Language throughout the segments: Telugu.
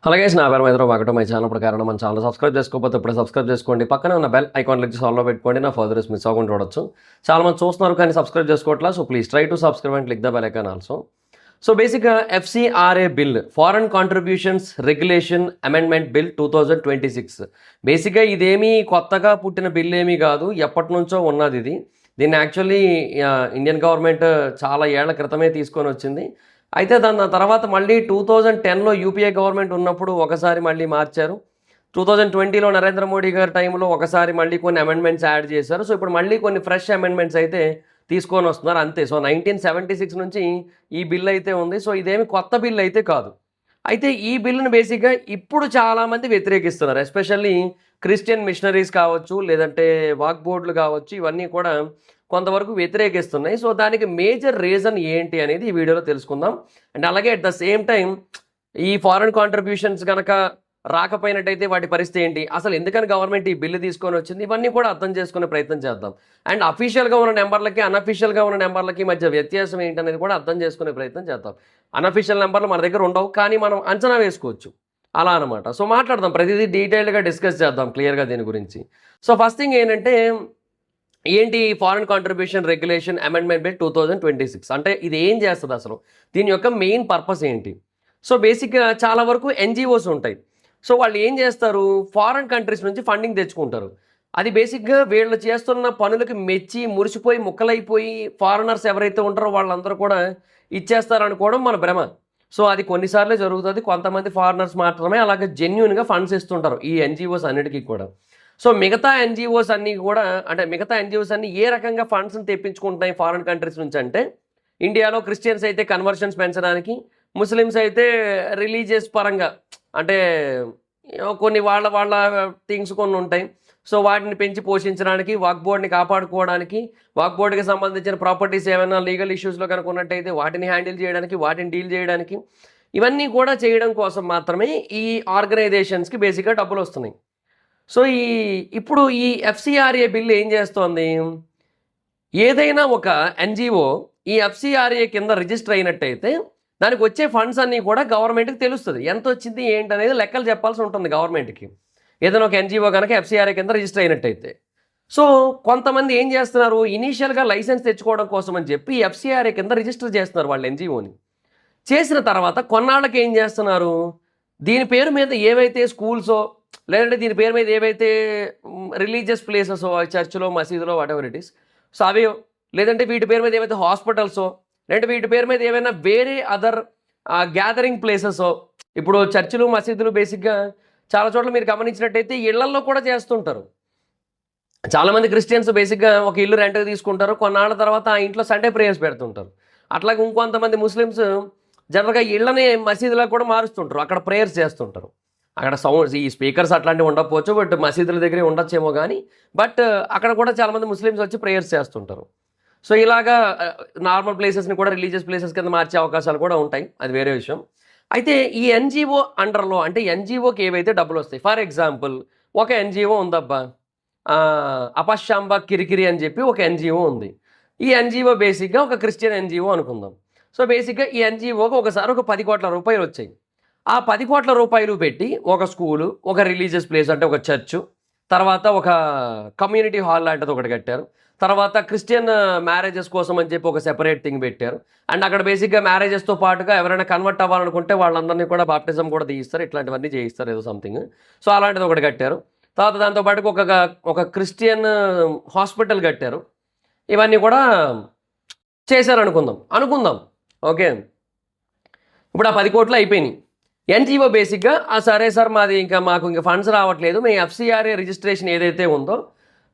అలాగే నా పేరు మైత్రో బాగటో మై ఛానల్ ప్రకారం మన ఛానల్ సబ్స్క్రైబ్ చేసుకోకపోతే ఇప్పుడే సబ్స్క్రైబ్ చేసుకోండి. పక్కనే ఉన్న బెల్ ఐకాన్ క్లిక్ చేసి ఆల్లో పెట్టుకోండి. నా ఫర్దర్స్ మిస్ అవ్వకుండా చూడొచ్చు. చాలా మంది చూస్తున్నారు కానీ సబ్స్క్రైబ్ చేసుకోవట్లా. So please try to subscribe and click the bell icon also. So బేసిక్గా FCRA bill, foreign contributions regulation amendment bill 2026. బేసిక్గా ఇదేమీ కొత్తగా పుట్టిన బిల్ ఏమీ కాదు, ఎప్పటి నుంచో ఉన్నది ఇది. దీన్ని యాక్చువల్లీ ఇండియన్ గవర్నమెంట్ చాలా ఏళ్ల క్రితమే తీసుకొని వచ్చింది. అయితే దాని తర్వాత మళ్ళీ 2010లో యూపీఏ గవర్నమెంట్ ఉన్నప్పుడు ఒకసారి మళ్ళీ మార్చారు. 2020లో నరేంద్ర మోడీ గారి టైంలో ఒకసారి మళ్ళీ కొన్ని అమెండ్మెంట్స్ యాడ్ చేశారు. సో ఇప్పుడు మళ్ళీ కొన్ని ఫ్రెష్ అమెండ్మెంట్స్ అయితే తీసుకొని వస్తున్నారు అంతే. సో 1976 నుంచి ఈ బిల్ అయితే ఉంది. సో ఇదేమి కొత్త బిల్ అయితే కాదు. అయితే ఈ బిల్లును బేసిక్గా ఇప్పుడు చాలామంది వ్యతిరేకిస్తున్నారు. ఎస్పెషల్లీ క్రిస్టియన్ మిషనరీస్ కావచ్చు, లేదంటే వాక్ బోర్డులు కావచ్చు, ఇవన్నీ కూడా కొంతవరకు వ్యతిరేకిస్తున్నాయి. సో దానికి మేజర్ రీజన్ ఏంటి అనేది ఈ వీడియోలో తెలుసుకుందాం. అండ్ అలాగే అట్ ద సేమ్ టైం ఈ ఫారెన్ కాంట్రిబ్యూషన్స్ కనుక రాకపోయినట్టయితే వాటి పరిస్థితి ఏంటి, అసలు ఎందుకని గవర్నమెంట్ ఈ బిల్లు తీసుకొని వచ్చింది, ఇవన్నీ కూడా అర్థం చేసుకునే ప్రయత్నం చేద్దాం. అండ్ అఫీషియల్గా ఉన్న నెంబర్లకి అన్అఫీషియల్గా ఉన్న నెంబర్లకి మధ్య వ్యత్యాసం ఏంటనేది కూడా అర్థం చేసుకునే ప్రయత్నం చేద్దాం. అన్అఫీషియల్ నెంబర్లు మన దగ్గర ఉండవు, కానీ మనం అంచనా వేసుకోవచ్చు అలా అనమాట. సో మాట్లాడదాం, ప్రతిదీ డీటెయిల్డ్గా డిస్కస్ చేద్దాం క్లియర్గా దీని గురించి. సో ఫస్ట్ థింగ్ ఏంటంటే, ఏంటి foreign contribution regulation amendment bill 2026 అంటే ఇది ఏం చేస్తుంది, అసలు దీని యొక్క మెయిన్ పర్పస్ ఏంటి? సో బేసిక్గా చాలా వరకు ఎన్జిఓస్ ఉంటాయి. సో వాళ్ళు ఏం చేస్తారు, ఫారెన్ కంట్రీస్ నుంచి ఫండింగ్ తెచ్చుకుంటారు. అది బేసిక్గా వీళ్ళు చేస్తున్న పనులకి మెచ్చి మురిసిపోయి ముక్కలైపోయి ఫారినర్స్ ఎవరైతే ఉంటారో వాళ్ళందరూ కూడా ఇచ్చేస్తారనుకోవడం మన భ్రమ. సో అది కొన్నిసార్లే జరుగుతుంది. కొంతమంది ఫారినర్స్ మాత్రమే అలాగే జెన్యున్గా ఫండ్స్ ఇస్తుంటారు ఈ ఎన్జిఓస్ అన్నిటికీ కూడా. సో మిగతా ఎన్జిఓస్ అన్నీ కూడా, అంటే మిగతా ఎన్జిఓస్ అన్నీ ఏ రకంగా ఫండ్స్ని తెప్పించుకుంటున్నాయి ఫారిన్ కంట్రీస్ నుంచి అంటే, ఇండియాలో క్రిస్టియన్స్ అయితే కన్వర్షన్స్ పెంచడానికి, ముస్లిమ్స్ అయితే రిలీజియస్ పరంగా అంటే కొన్ని వాళ్ళ థింగ్స్ కొన్ని ఉంటాయి. సో వాటిని పెంచి పోషించడానికి, వాక్ బోర్డ్ని కాపాడుకోవడానికి, వాక్ బోర్డుకి సంబంధించిన ప్రాపర్టీస్ ఏమైనా లీగల్ ఇష్యూస్లో కనుక ఉన్నట్టయితే వాటిని హ్యాండిల్ చేయడానికి, వాటిని డీల్ చేయడానికి, ఇవన్నీ కూడా చేయడం కోసం మాత్రమే ఈ ఆర్గనైజేషన్స్కి బేసిక్గా డబ్బులు వస్తున్నాయి. సో ఇప్పుడు ఈ ఎఫ్సిఆర్ఏ బిల్ ఏం చేస్తోంది, ఏదైనా ఒక ఎన్జిఓ ఈ ఎఫ్సిఆర్ఏ కింద రిజిస్టర్ అయినట్టయితే దానికి వచ్చే ఫండ్స్ అన్నీ కూడా గవర్నమెంట్కి తెలుస్తుంది. ఎంత వచ్చింది ఏంటనేది లెక్కలు చెప్పాల్సి ఉంటుంది గవర్నమెంట్కి, ఏదైనా ఒక ఎన్జిఓ కనుక ఎఫ్సిఆర్ఏ కింద రిజిస్టర్ అయినట్టయితే. సో కొంతమంది ఏం చేస్తున్నారు, ఇనీషియల్గా లైసెన్స్ తెచ్చుకోవడం కోసం అని చెప్పి ఎఫ్సిఆర్ఏ కింద రిజిస్టర్ చేస్తున్నారు వాళ్ళ ఎన్జిఓని. చేసిన తర్వాత కొన్నాళ్ళకి ఏం చేస్తున్నారు, దీని పేరు మీద ఏవైతే స్కూల్సో, లేదంటే దీని పేరు మీద ఏవైతే రిలీజియస్ ప్లేసెసో, చర్చిలో, మసీదులో, what ever it is, so అవి, లేదంటే వీటి పేరు మీద ఏవైతే హాస్పిటల్సో, లేదంటే వీటి పేరు మీద ఏమైనా వేరే అదర్ గ్యాదరింగ్ ప్లేసెసో. ఇప్పుడు చర్చిలు, మసీదులు బేసిక్గా చాలా చోట్ల మీరు గమనించినట్టయితే ఇళ్లల్లో కూడా చేస్తుంటారు. చాలామంది క్రిస్టియన్స్ బేసిక్గా ఒక ఇల్లు రెంట్కి తీసుకుంటారు, కొన్నాళ్ళ తర్వాత ఆ ఇంట్లో సండే ప్రేయర్స్ పెడుతుంటారు. అట్లాగే ఇంకొంతమంది ముస్లిమ్స్ జనరల్గా ఇళ్ళని మసీదులకు కూడా మారుస్తుంటారు, అక్కడ ప్రేయర్స్ చేస్తుంటారు. అక్కడ సౌండ్స్, ఈ స్పీకర్స్ అట్లాంటివి ఉండకపోవచ్చు, బట్ మసీదుల దగ్గరే ఉండొచ్చేమో కానీ, బట్ అక్కడ కూడా చాలామంది ముస్లిమ్స్ వచ్చి ప్రేయర్స్ చేస్తుంటారు. సో ఇలాగా నార్మల్ ప్లేసెస్ని కూడా రిలీజియస్ ప్లేసెస్ కింద మార్చే అవకాశాలు కూడా ఉంటాయి, అది వేరే విషయం. అయితే ఈ ఎన్జిఓ అండర్లో, అంటే ఎన్జిఓకి ఏవైతే డబ్బులు వస్తాయి, ఫర్ ఎగ్జాంపుల్ ఒక ఎన్జిఓ ఉందబ్బా, అపశాంబ కిరికిరి అని చెప్పి ఒక ఎన్జిఓ ఉంది. ఈ ఎన్జిఓ బేసిక్గా ఒక క్రిస్టియన్ ఎన్జిఓ అనుకుందాం. సో బేసిక్గా ఈ ఎన్జిఓకి ఒకసారి ఒక 10 కోట్ల రూపాయలు వచ్చాయి. ఆ 10 కోట్ల రూపాయలు పెట్టి ఒక స్కూలు, ఒక రిలీజియస్ ప్లేస్ అంటే ఒక చర్చు, తర్వాత ఒక కమ్యూనిటీ హాల్ లాంటిది ఒకటి కట్టారు, తర్వాత క్రిస్టియన్ మ్యారేజెస్ కోసం అని చెప్పి ఒక సెపరేట్ థింగ్ పెట్టారు. అండ్ అక్కడ బేసిక్గా మ్యారేజెస్తో పాటుగా ఎవరైనా కన్వర్ట్ అవ్వాలనుకుంటే వాళ్ళందరినీ కూడా బాప్టిజం కూడా తీయిస్తారు, ఇట్లాంటివన్నీ చేయిస్తారు ఏదో సంథింగ్. సో అలాంటిది ఒకటి కట్టారు. తర్వాత దాంతోపాటు ఒక క్రిస్టియన్ హాస్పిటల్ కట్టారు. ఇవన్నీ కూడా చేశారు అనుకుందాం. ఓకే, ఇప్పుడు ఆ 10 కోట్లు అయిపోయినాయి. ఎన్జిఓ బేసిక్గా సరే సార్, మాకు ఇంకా ఫండ్స్ రావట్లేదు, మేము ఎఫ్సిఆర్ఏ రిజిస్ట్రేషన్ ఏదైతే ఉందో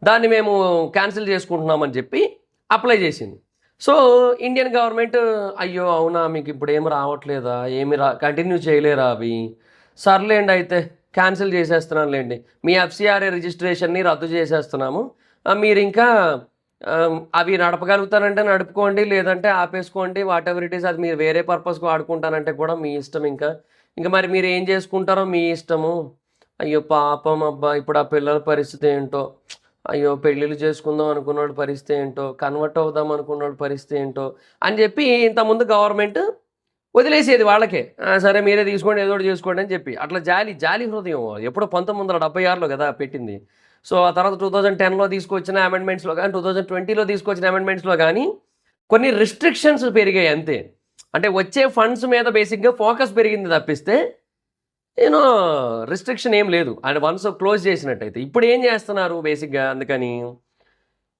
దాన్ని మేము క్యాన్సిల్ చేసుకుంటున్నామని చెప్పి అప్లై చేసింది. సో ఇండియన్ గవర్నమెంట్, అయ్యో అవునా, మీకు ఇప్పుడు ఏమి రావట్లేదా, కంటిన్యూ చేయలేరా అవి, సర్లేండి అయితే క్యాన్సిల్ చేసేస్తున్నానులేండి, మీ ఎఫ్సిఆర్ఏ రిజిస్ట్రేషన్ని రద్దు చేసేస్తున్నాము, మీరు ఇంకా అవి నడపగలుగుతానంటే నడుపుకోండి, లేదంటే ఆపేసుకోండి, వాట్ ఎవర్ ఇట్ ఈస్, అది మీరు వేరే పర్పస్కి వాడుకుంటానంటే కూడా మీ ఇష్టం, ఇంకా మరి మీరు ఏం చేసుకుంటారో మీ ఇష్టము. అయ్యో పాపం అబ్బా, ఇప్పుడు ఆ పిల్లల పరిస్థితి ఏంటో, అయ్యో పెళ్ళిళ్ళు చేసుకుందాం అనుకున్నాడు పరిస్థితి ఏంటో, కన్వర్ట్ అవుదాం అనుకున్నాడు పరిస్థితి ఏంటో అని చెప్పి ఇంతకుముందు గవర్నమెంట్ వదిలేసేది వాళ్ళకే. సరే మీరే తీసుకోండి ఏదో ఒకటి చేసుకోండి అని చెప్పి. అట్లా జాలి హృదయం. ఎప్పుడో 1976లో కదా పెట్టింది. సో, ఆ తర్వాత 2010లో తీసుకొచ్చిన అమెండ్మెంట్స్‌లో గాని, 2020లో తీసుకొచ్చిన అమెండ్మెంట్స్‌లో గాని కొన్ని రిస్ట్రిక్షన్స్ పెరిగాయి అంతే. అంటే వచ్చే ఫండ్స్ మీద బేసిక్‌గా ఫోకస్ పెరిగింది తప్పిస్తే, యూ నో రిస్ట్రిక్షన్ ఏం లేదు. అండ్ వన్స్ క్లోజ్ చేసినట్టయితే. ఇప్పుడు ఏం చేస్తున్నారు బేసిక్‌గా అందుకని,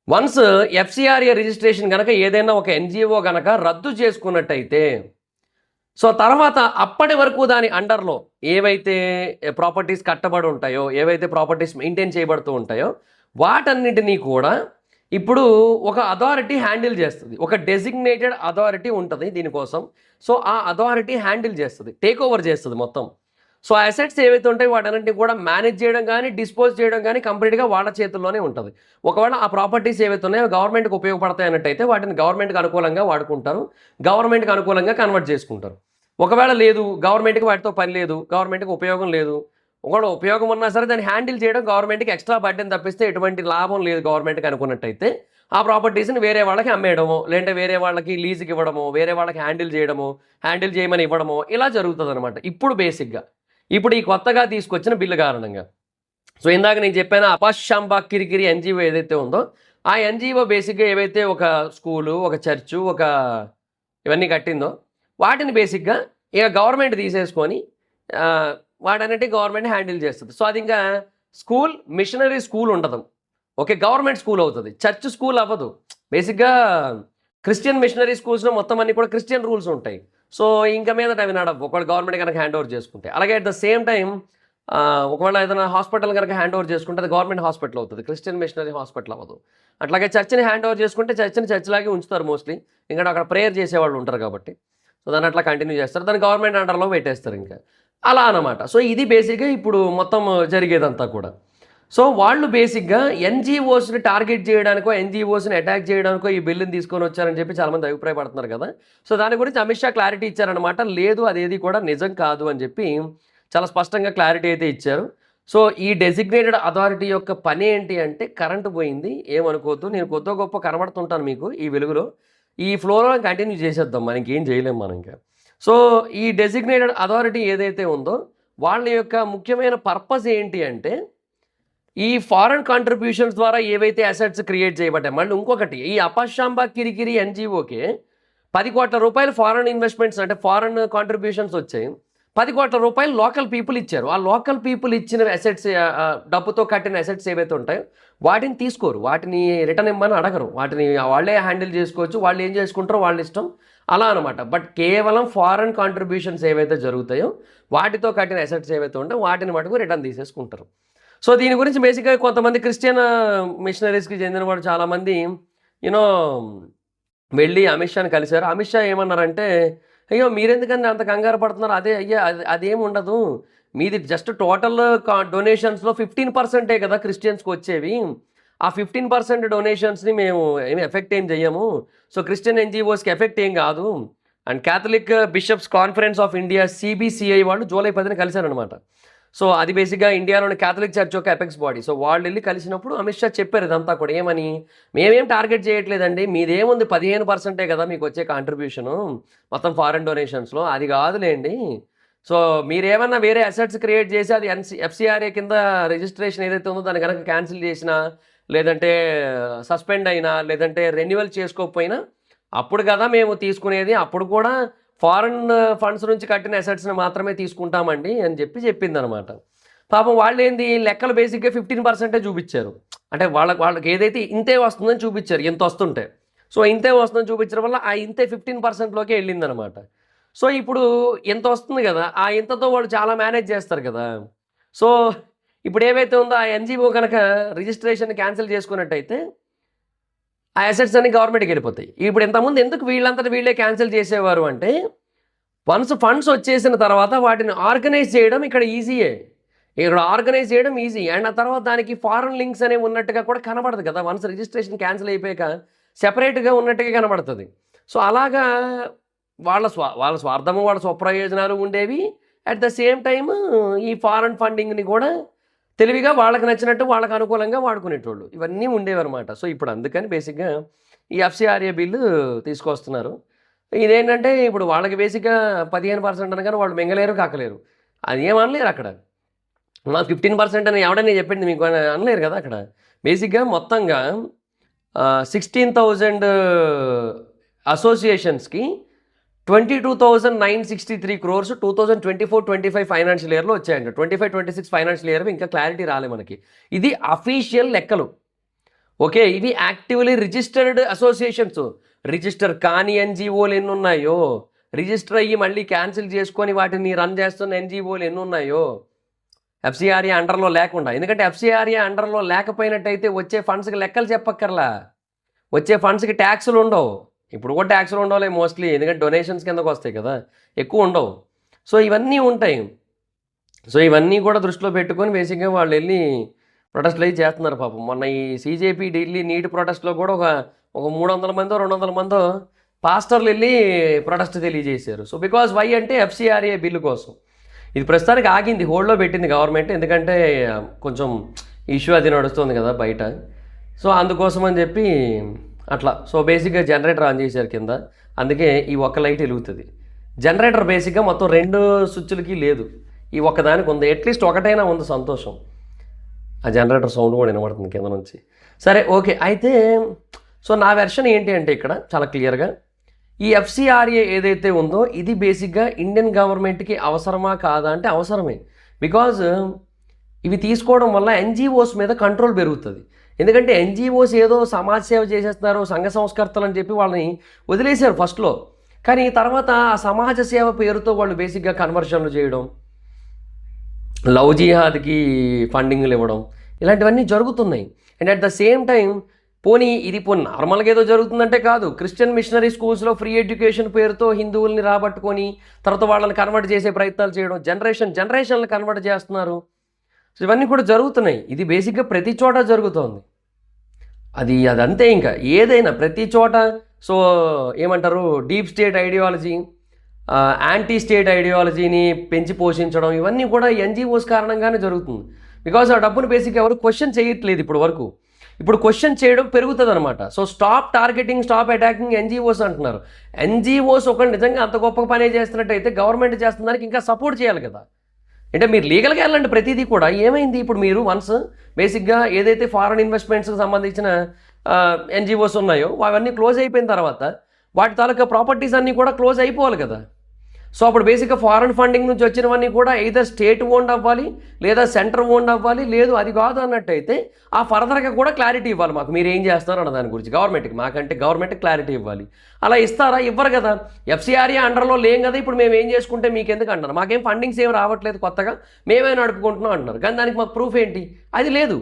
వన్స్ ఎఫ్‌సిఆర్‌ఏ రిజిస్ట్రేషన్ గనక ఏదైనా ఒక ఎన్‌జీఓ గనక రద్దు చేసుకున్నట్టయితే, సో తర్వాత అప్పటి వరకు దాని అండర్‌లో ఏవైతే ప్రాపర్టీస్ కట్టబడి ఉంటాయో, ఏవైతే ప్రాపర్టీస్ మెయింటైన్ చేయబడుతూ ఉంటాయో, వాటన్నిటిని కూడా ఇప్పుడు ఒక అథారిటీ హ్యాండిల్ చేస్తది. ఒక డెసిగ్నేటెడ్ అథారిటీ ఉంటది దీనికోసం. సో, ఆ అథారిటీ హ్యాండిల్ చేస్తది. టేక్ ఓవర్ చేస్తది మొత్తం. సో, ఆ అసెట్స్ ఏవైతే ఉంటాయో వాటన్నిటిని కూడా మేనేజ్ చేయడం గానీ, డిస్పోజ్ చేయడం గానీ కంప్లీట్‌గా వాళ్ళ చేతుల్లోనే ఉంటది. ఒకవేళ ఆ ప్రాపర్టీస్ ఏవైతే ఉన్నాయో గవర్నమెంట్‌కి ఉపయోగపడతాయి అన్నట్టయితే వాటిని గవర్నమెంట్‌కి అనుకూలంగా వాడుకుంటారు. గవర్నమెంట్‌కి అనుకూలంగా కన్వర్ట్ చేసుకుంటారు. ఒకవేళ లేదు, గవర్నమెంట్‌కి వాటితో పని లేదు, గవర్నమెంట్‌కి ఉపయోగం లేదు. ఒకవేళ ఉపయోగం ఉన్నా సరే దాన్ని హ్యాండిల్ చేయడం గవర్నమెంట్‌కి ఎక్స్‌ట్రా బర్డెన్ తప్పిస్తే ఎటువంటి లాభం లేదు గవర్నమెంట్‌కి అనుకున్నట్టయితే, ఆ ప్రాపర్టీస్‌ని వేరే వాళ్ళకి అమ్మేయడమో, లేదంటే వేరే వాళ్ళకి లీజ్‌కి ఇవ్వడమో, వేరే వాళ్ళకి హ్యాండిల్ చేయమని ఇవ్వడమో ఇలా జరుగుతదనమాట. ఇప్పుడు బేసిక్‌గా. ఇప్పుడు ఈ కొత్తగా తీసుకొచ్చిన బిల్లు కారణంగా. సో, ఇందాక నేను చెప్పాను అపశ్యాంబ కిరికిరి ఎన్‌జీఓ ఏదైతే ఉందో, ఆ ఎన్‌జీఓ బేసిక్‌గా ఏవైతే ఒక స్కూలు, ఒక చర్చు, ఇవన్నీ కట్టిందో, వాటిని బేసిక్‌గా ఇక గవర్నమెంట్ తీసేసుకొని వాటన్నిటిని గవర్నమెంట్ హ్యాండిల్ చేస్తది. సో, అది ఇంకా మిషనరీ స్కూల్ ఉండదు. ఓకే. గవర్నమెంట్ స్కూల్ అవుతది. చర్చ్ స్కూల్ అవ్వదు. బేసిక్‌గా క్రిస్టియన్ మిషనరీ స్కూల్స్‌లో మొత్తం అన్నీ కూడా క్రిస్టియన్ రూల్స్ ఉంటాయి. సో, ఇంక మీదట అవి నడవవు. ఒకవేళ గవర్నమెంట్ గనక హ్యాండ్ ఓవర్ చేసుకుంటే. అలాగే అట్ ద సేమ్ టైమ్ ఒకవేళ ఏదైనా హాస్పిటల్ గనక హ్యాండ్ ఓవర్ చేసుకుంటే అది గవర్నమెంట్ హాస్పిటల్ అవుతది. క్రిస్టియన్ మిషనరీ హాస్పిటల్ అవ్వదు. అట్లాగే చర్చ్‌ని హ్యాండ్ ఓవర్ చేసుకుంటే చర్చ్‌ని చర్చ్‌లాగే ఉంచుతారు మోస్ట్‌లీ. ఎందుకంటే అక్కడ ప్రేయర్ చేసేవాళ్ళు ఉంటారు కాబట్టి. సో, దాన్ని అట్లా కంటిన్యూ చేస్తారు. దాన్ని గవర్నమెంట్ అండర్‌లో పెట్టేస్తారు ఇంకా. అలా అన్నమాట. సో, ఇది బేసిక్‌గా ఇప్పుడు మొత్తం జరిగేదంతా కూడా. సో, వాళ్ళు బేసిక్‌గా ఎన్‌జీఓస్‌ని టార్గెట్ చేయడానికో, ఎన్‌జీఓస్‌ని అటాక్ చేయడానికో ఈ బిల్లుని తీసుకొని వచ్చారని చెప్పి చాలామంది అభిప్రాయపడుతున్నారు కదా! సో, దాని గురించి అమిత్ షా క్లారిటీ ఇచ్చారనమాట. లేదు అదేది కూడా నిజం కాదు అని చెప్పి చాలా స్పష్టంగా క్లారిటీ అయితే ఇచ్చారు. సో, ఈ డెసిగ్నేటెడ్ అథారిటీ యొక్క పని ఏంటి అంటే కరెంట్ పోయింది ఏమనుకోవద్దు. నేను కొద్దో గొప్పో కనబడుతుంటాను మీకు ఈ వెలుగులో. ఈ ఫ్లోలో కంటిన్యూ చేసేద్దాం. మనం ఇంకేం చేయలేం మనం ఇంకా. సో, ఈ డెసిగ్నేటెడ్ అథారిటీ ఏదైతే ఉందో వాళ్ళ యొక్క ముఖ్యమైన పర్పస్ ఏంటి అంటే, ఈ ఫారెన్ కాంట్రిబ్యూషన్స్ ద్వారా ఏవైతే అసెట్స్ క్రియేట్ చేయబడ్డాయి. మళ్ళీ ఇంకొకటి ఈ అపశ్యాంబ కిరికిరి ఎన్‌జీఓకే ₹10,00,00,000 ఫారెన్ ఇన్వెస్ట్‌మెంట్స్ అంటే ఫారెన్ కాంట్రిబ్యూషన్స్ వచ్చాయి. ₹10,00,00,000 లోకల్ పీపుల్ ఇచ్చారు. ఆ లోకల్ పీపుల్ ఇచ్చిన అసెట్స్ డబ్బుతో కట్టిన అసెట్స్ ఏవైతే ఉంటాయో వాటిని తీసుకోరు. వాటిని రిటర్న్ ఇమ్మని అడగరు. వాటిని వాళ్ళే హ్యాండిల్ చేసుకోవచ్చు. వాళ్ళు ఏం చేసుకుంటారో వాళ్ళ ఇష్టం. అలా అనమాట. బట్ కేవలం ఫారెన్ కాంట్రిబ్యూషన్స్ ఏవైతే జరుగుతాయో వాటితో కట్టిన అసెట్స్ ఏవైతే ఉంటాయో వాటిని మటుకు రిటర్న్ తీసేసుకుంటారు. సో, దీని గురించి బేసిక్‌గా కొంతమంది క్రిస్టియన్ మిషనరీస్‌కి చెందిన వాళ్ళు చాలామంది యూనో వెళ్ళి అమిత్ షాని కలిసారు. అమిత్ షా ఏమన్నారంటే, "అయ్యో! మీరెందుకండి అంత కంగారు పడుతున్నారు? అదేమి ఉండదు. మీది జస్ట్ టోటల్ డొనేషన్స్‌లో 15% కదా క్రిస్టియన్స్‌కి వచ్చేవి. ఆ 15% డొనేషన్స్‌ని మేము ఎఫెక్ట్ ఏం చెయ్యము. సో, క్రిస్టియన్ ఎన్‌జీఓస్‌కి ఎఫెక్ట్ ఏం కాదు." And Catholic Bishops Conference of India CBCI వాళ్ళు జూలై 10న కలిసారనమాట. సో, అది బేసిక్‌గా ఇండియాలోని క్యాథలిక్ చర్చ్ యొక్క అపెక్స్ బాడీ. సో, వాళ్ళెళ్లి కలిసినప్పుడు అమిత్ షా చెప్పారు ఇదంతా కూడా. ఏమని? "మేమేం టార్గెట్ చేయట్లేదండి. మీదేముంది 15% కదా మీకొచ్చే కాంట్రిబ్యూషను. మొత్తం ఫారెన్ డొనేషన్స్‌లో. అది కాదులెండి. సో, మీరేమన్నా వేరే అసెట్స్ క్రియేట్ చేసి అది ఎఫ్‌సీఆర్ఏ కింద రిజిస్ట్రేషన్ ఏదైతే ఉందో దాన్ని గనక క్యాన్సిల్ చేసినా, లేదంటే సస్పెండ్ అయినా, లేదంటే రెన్యువల్ చేసుకోకపోయినా అప్పుడు కదా మేము తీసుకునేది. అప్పుడు కూడా ఫారెన్ ఫండ్స్ నుంచి కట్టిన అసెట్స్‌ని మాత్రమే తీసుకుంటామండి" అని చెప్పిందనమాట. పాపం వాళ్ళేంది లెక్కలు బేసిక్‌గా 15% చూపిచ్చారు. అంటే వాళ్ళకి ఏదైతే ఇంతే వస్తుందని చూపిచ్చారు. ఇంతొస్తుంటే. సో, ఇంతే వస్తుందని చూపించడం వల్ల ఆ ఇంతే 15%లోకే ఎళ్ళిందనమాట. సో, ఇప్పుడు ఇంతొస్తుంది గదా! ఆ ఇంతతో వాళ్ళు చాలా మేనేజ్ చేస్తారు కదా! సో, ఇప్పుడేవైతే ఉందో ఆ ఎన్‌జీఓ గనక రిజిస్ట్రేషన్ క్యాన్సిల్ చేసుకున్నట్టయితే ఆ అసెట్స్ అన్నీ గవర్నమెంట్‌కెళ్ళిపోతాయి. ఇప్పుడు ఇంతకుముందు ఎందుకు వీళ్ళంతట వీళ్ళే క్యాన్సిల్ చేసేవారు అంటే, వన్స్ ఫండ్స్ వచ్చేసిన తర్వాత వాటిని ఆర్గనైజ్ చేయడం ఇక్కడ ఈజీయే. ఇక్కడ ఆర్గనైజ్ చేయడం ఈజీ. అండ్ ఆ తర్వాత దానికి ఫారెన్ లింక్స్ అనేవి ఉన్నట్టుగా కూడా కనబడదు కదా! వన్స్ రిజిస్ట్రేషన్ క్యాన్సిల్ అయిపోయాక సెపరేట్‌గా ఉన్నట్టుగా కనబడతది. సో, అలాగా వాళ్ళ స్వార్థము, వాళ్ళ స్వప్రయోజనాలు ఉండేవి. అట్ ద సేమ్ టైమ్ ఈ ఫారెన్ ఫండింగ్‌ని కూడా తెలివిగా వాళ్ళకి నచ్చినట్టు వాళ్ళకి అనుకూలంగా వాడుకునేటోళ్ళు. ఇవన్నీ ఉండేవన్నమాట. సో, ఇప్పుడు అందుకని బేసిక్‌గా ఈ ఎఫ్‌సీఆర్ఏ బిల్లు తీసుకొస్తున్నారు. ఇదేంటంటే ఇప్పుడు వాళ్ళకి బేసిక్‌గా 15% అనగానే వాళ్ళు మింగలేరు, కక్కలేరు. అది ఏమి అనలేరు అక్కడ. మాకు 15% అని ఎవడని చెప్పింది మీకు అని అనలేరు కదా అక్కడ. బేసిక్‌గా మొత్తంగా 16,000 అసోసియేషన్స్‌కి 22,963 క్రోర్స్ 2024-25 ఫైనాన్షియల్ ఇయర్‌లో వచ్చాయంట. 25-26 ఫైనాన్షియల్ ఇయర్ ఇంకా క్లారిటీ రాలే మనకి. ఇది అఫీషియల్ లెక్కలు. ఓకే. ఇవి యాక్టివ్‌లీ రిజిస్టర్డ్ అసోసియేషన్స్. రిజిస్టర్ కాని ఎన్‌జీఓలు ఎన్నున్నాయో, రిజిస్టర్ అయ్యి మళ్ళీ క్యాన్సిల్ చేసుకొని వాటిని రన్ చేస్తున్న ఎన్‌జీఓలు ఎన్నున్నాయో, ఎఫ్‌సీఆర్ఏ అండర్‌లో లేకుండా. ఎందుకంటే ఎఫ్‌సీఆర్ఏ అండర్‌లో లేకపోయినట్టయితే వచ్చే ఫండ్స్‌కి లెక్కలు చెప్పక్కర్లా. వచ్చే ఫండ్స్‌కి ట్యాక్సులు ఉండవు. ఇప్పుడు కూడా ట్యాక్సులు ఉండవులే మోస్ట్లీ. ఎందుకంటే డొనేషన్స్ కిందకు వస్తాయి కదా, ఎక్కువ ఉండవు. సో ఇవన్నీ ఉంటాయి. సో ఇవన్నీ కూడా దృష్టిలో పెట్టుకొని బేసిక్‌గా వాళ్ళు వెళ్ళి ప్రొటెస్ట్‌లు అవి చేస్తున్నారు పాపం. మొన్న ఈ సీజేపీ ఢిల్లీ నీట్ ప్రొటెస్ట్‌లో కూడా ఒక 300 మందో 200 మందో పాస్టర్లు వెళ్ళి ప్రొటెస్ట్ తెలియజేశారు. సో బికాజ్ వై అంటే ఎఫ్‌సీఆర్ఏ బిల్లు కోసం. ఇది ప్రస్తుతానికి ఆగింది, హోల్డ్లో పెట్టింది గవర్నమెంట్. ఎందుకంటే కొంచెం ఇష్యూ అది నడుస్తుంది కదా బయట. సో అందుకోసం అని చెప్పి అట్లా. సో బేసిక్గా జనరేటర్ ఆన్ చేశారు కింద, అందుకే ఈ ఒక్క లైట్ వెలుగుతుంది. జనరేటర్ బేసిక్గా మొత్తం 2 స్విచ్లకి లేదు, ఈ ఒక్కదానికి ఉంది. అట్లీస్ట్ ఒకటైనా ఉంది, సంతోషం. ఆ జనరేటర్ సౌండ్ కూడా వినబడుతుంది కింద నుంచి. సరే ఓకే. అయితే సో నా వెర్షన్ ఏంటి అంటే ఇక్కడ చాలా క్లియర్గా ఈ ఎఫ్‌సీఆర్ఏ ఏదైతే ఉందో ఇది బేసిక్గా ఇండియన్ గవర్నమెంట్కి అవసరమా కాదా అంటే అవసరమే. బికాజ్ ఇవి తీసుకోవడం వల్ల ఎన్‌జీఓస్ మీద కంట్రోల్ పెరుగుతుంది. ఎందుకంటే ఎన్‌జీఓస్ ఏదో సమాజ సేవ చేసేస్తున్నారు, సంఘ సంస్కర్తలు అని చెప్పి వాళ్ళని వదిలేశారు ఫస్ట్లో. కానీ తర్వాత ఆ సమాజ సేవ పేరుతో వాళ్ళు బేసిక్గా కన్వర్షన్లు చేయడం, లవ్ జిహాద్కి ఫండింగ్లు ఇవ్వడం, ఇలాంటివన్నీ జరుగుతున్నాయి. And at the same time పోనీ నార్మల్గా ఏదో జరుగుతుందంటే కాదు, క్రిస్టియన్ మిషనరీ స్కూల్స్లో ఫ్రీ ఎడ్యుకేషన్ పేరుతో హిందువుల్ని రాబట్టుకొని తర్వాత వాళ్ళని కన్వర్ట్ చేసే ప్రయత్నాలు చేయడం, జనరేషన్లు కన్వర్ట్ చేస్తున్నారు. సో ఇవన్నీ కూడా జరుగుతున్నాయి. ఇది బేసిక్గా ప్రతి చోట జరుగుతోంది. అదంతే. ఇంకా ఏదైనా ప్రతి చోట సో ఏమంటారు, deep state ideology, anti state ఐడియాలజీని పెంచి పోషించడం, ఇవన్నీ కూడా ఎన్‌జీఓస్ కారణంగానే జరుగుతుంది. బికాజ్ ఆ డబ్బును బేసిక్గా ఎవరు క్వశ్చన్ చేయట్లేదు ఇప్పుడు వరకు. ఇప్పుడు క్వశ్చన్ చేయడం పెరుగుతుంది అనమాట. So stop targeting, stop attacking NGOs అంటున్నారు. ఎన్‌జీఓస్ ఒకటి నిజంగా అంత గొప్ప పనే చేస్తున్నట్టయితే గవర్నమెంట్ చేస్తున్న దానికి ఇంకా సపోర్ట్ చేయాలి కదా. అంటే మీరు లీగల్గా వెళ్ళండి ప్రతిదీ కూడా. ఏమైంది ఇప్పుడు మీరు వన్స్ బేసిక్గా ఏదైతే ఫారెన్ ఇన్వెస్ట్మెంట్స్కి సంబంధించిన ఎన్‌జీఓస్ ఉన్నాయో అవన్నీ క్లోజ్ అయిపోయిన తర్వాత వాటి తాలూకా ప్రాపర్టీస్ అన్నీ కూడా క్లోజ్ అయిపోవాలి కదా. సో అప్పుడు బేసిక్గా ఫారెన్ ఫండింగ్ నుంచి వచ్చినవన్నీ కూడా either స్టేట్ ఓన్డ్ అవ్వాలి, లేదా సెంటర్ ఓన్డ్ అవ్వాలి. లేదు అది కాదు అన్నట్టయితే ఆ ఫర్దర్గా కూడా క్లారిటీ ఇవ్వాలి మాకు, మీరు ఏం చేస్తారు అన్న దాని గురించి గవర్నమెంట్కి. మాకంటే గవర్నమెంట్కి క్లారిటీ ఇవ్వాలి. అలా ఇస్తారా? ఇవ్వరు కదా. ఎఫ్‌సీఆర్ఏ అండర్లో లేం కదా, ఇప్పుడు మేము ఏం చేసుకుంటే మీకు ఎందుకు అంటున్నారు. మాకేం ఫండింగ్స్ ఏం రావట్లేదు కొత్తగా, మేమే నడుపుకుంటున్నాం అంటున్నారు. కానీ దానికి మాకు ప్రూఫ్ ఏంటి? అది లేదు.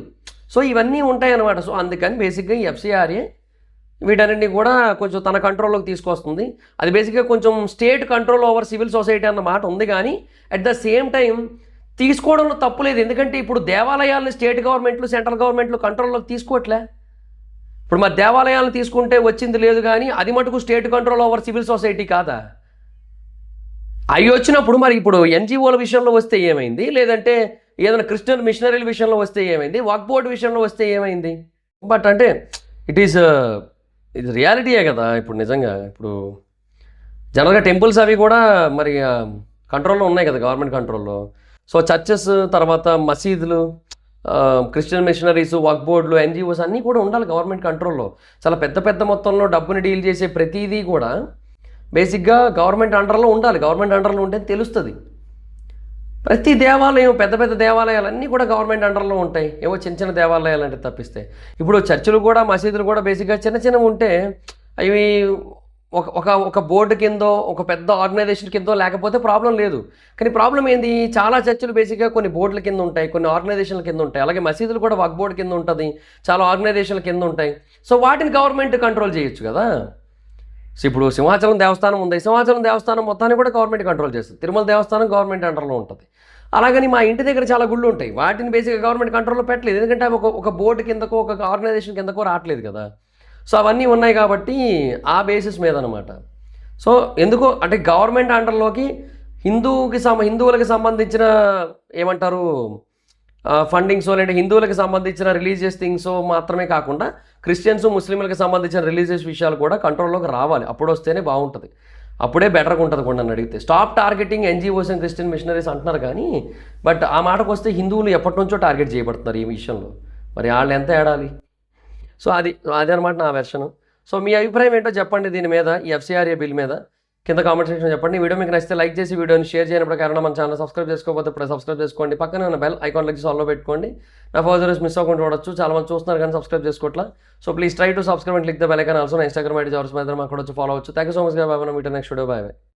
సో ఇవన్నీ ఉంటాయి అన్నమాట. సో అందుకని బేసిక్గా ఈ ఎఫ్‌సీఆర్ఏ వీటన్నింటినీ కూడా కొంచెం తన కంట్రోల్లోకి తీసుకొస్తుంది. అది బేసిక్గా కొంచెం state control over civil society అన్న మాట ఉంది. కానీ అట్ ద సేమ్ టైం తీసుకోవడంలో తప్పు లేదు. ఎందుకంటే ఇప్పుడు దేవాలయాలను స్టేట్ గవర్నమెంట్లు, సెంట్రల్ గవర్నమెంట్లు కంట్రోల్లోకి తీసుకోవట్లే. ఇప్పుడు మరి దేవాలయాలను తీసుకుంటే వచ్చింది లేదు, కానీ అది మటుకు state control over civil society కాదా? అవి వచ్చినప్పుడు మరి ఇప్పుడు ఎన్‌జీఓల విషయంలో వస్తే ఏమైంది, లేదంటే ఏదైనా క్రిస్టియన్ మిషనరీల విషయంలో వస్తే ఏమైంది, వక్ఫ్ బోర్డు విషయంలో వస్తే ఏమైంది? బట్ అంటే ఇది రియాలిటీయే కదా. ఇప్పుడు నిజంగా ఇప్పుడు జనరల్గా టెంపుల్స్ అవి కూడా మరి కంట్రోల్లో ఉన్నాయి కదా, గవర్నమెంట్ కంట్రోల్లో. సో చర్చెస్, తర్వాత మసీదులు, క్రిస్టియన్ మిషనరీస్, వక్ఫ్ బోర్డులు, ఎన్‌జీఓస్ అన్నీ కూడా ఉండాలి గవర్నమెంట్ కంట్రోల్లో. చాలా పెద్ద పెద్ద మొత్తంలో డబ్బుని డీల్ చేసే ప్రతిదీ కూడా బేసిక్గా గవర్నమెంట్ అండర్లో ఉండాలి. గవర్నమెంట్ అండర్లో ఉంటే తెలుస్తుంది. ప్రతి దేవాలయం, పెద్ద పెద్ద దేవాలయాలు అన్నీ కూడా గవర్నమెంట్ అండర్లో ఉంటాయి. ఏవో చిన్న చిన్న దేవాలయాలు అంటే తప్పిస్తే. ఇప్పుడు చర్చిలు కూడా, మసీదులు కూడా బేసిక్గా చిన్న చిన్నవి ఉంటే అవి ఒక బోర్డు కిందో, ఒక పెద్ద ఆర్గనైజేషన్ కిందో లేకపోతే ప్రాబ్లం లేదు. కానీ ప్రాబ్లం ఏంది, చాలా చర్చిలు బేసిక్గా కొన్ని బోర్డుల కింద ఉంటాయి, కొన్ని ఆర్గనైజేషన్ల కింద ఉంటాయి. అలాగే మసీదులు కూడా వక్ఫ్ బోర్డు కింద ఉంటుంది, చాలా ఆర్గనైజేషన్ల కింద ఉంటాయి. సో వాటిని గవర్నమెంట్ కంట్రోల్ చేయొచ్చు కదా. సో ఇప్పుడు సింహాచలం దేవస్థానం ఉంది, సింహాచలం దేవస్థానం మొత్తాన్ని కూడా గవర్నమెంట్ కంట్రోల్ చేస్తుంది. తిరుమల దేవస్థానం గవర్నమెంట్ అండర్లో ఉంటుంది. అలాగని మా ఇంటి దగ్గర చాలా గుళ్ళు ఉంటాయి, వాటిని బేసిక్గా గవర్నమెంట్ కంట్రోల్లో పెట్టలేదు. ఎందుకంటే అవి ఒక బోర్డు కిందకో, ఒక ఆర్గనైజేషన్ కిందకో రావట్లేదు కదా. సో అవన్నీ ఉన్నాయి కాబట్టి ఆ బేసిస్ మీద అనమాట. సో ఎందుకో అంటే గవర్నమెంట్ అండర్లోకి హిందువులకి సంబంధించిన ఏమంటారు ఫండింగ్స్, లేదంటే హిందువులకు సంబంధించిన రిలీజియస్ థింగ్స్ మాత్రమే కాకుండా క్రిస్టియన్స్, ముస్లింలకు సంబంధించిన రిలీజియస్ విషయాలు కూడా కంట్రోల్లోకి రావాలి. అప్పుడు వస్తేనే బాగుంటుంది. అప్పుడే బెటర్గా ఉంటుంది కూడా నన్ను అడిగితే. Stop targeting NGOs and Christian machineries అంటున్నారు కానీ బట్ ఆ మాటకు వస్తే హిందువులు ఎప్పటి నుంచో టార్గెట్ చేయబడుతున్నారు ఈ విషయంలో. మరి వాళ్ళు ఎంత ఏడాలి? సో అదే అనమాట నా వెర్షన్. సో మీ అభిప్రాయం ఏంటో చెప్పండి దీని మీద, ఈ ఎఫ్సీఆర్ఏ బిల్ మీద కింద కామెంట్ సెక్షన్ చెప్పండి. వీడియో మీకు నచ్చితే లైక్ చేసి వీడియోని షేర్ చేయడం కారణం మన ఛానల్ సబ్స్క్రైబ్ చేసుకోకపోతే ఇప్పుడు సబ్స్క్రైబ్ చేసుకోండి. పక్కన ఉన్న బెల్ ఐకాన్ లెక్కి ఆల్లో పెట్టుకోండి. నా ఫర్దర్ మిస్ అవ్వకుండా చూడొచ్చు. చాలా మంది చూస్తున్నారు కానీ సబ్స్క్రైబ్ చేసుకోవట్లా. So please try to subscribe and click the bell icon also. నా ఇన్స్టాగ్రామ్ ఐడి జార్స్ మీద అక్కడ వచ్చి ఫాలో అవచ్చు. Thank you so much. Bye. Meet next video. Bye.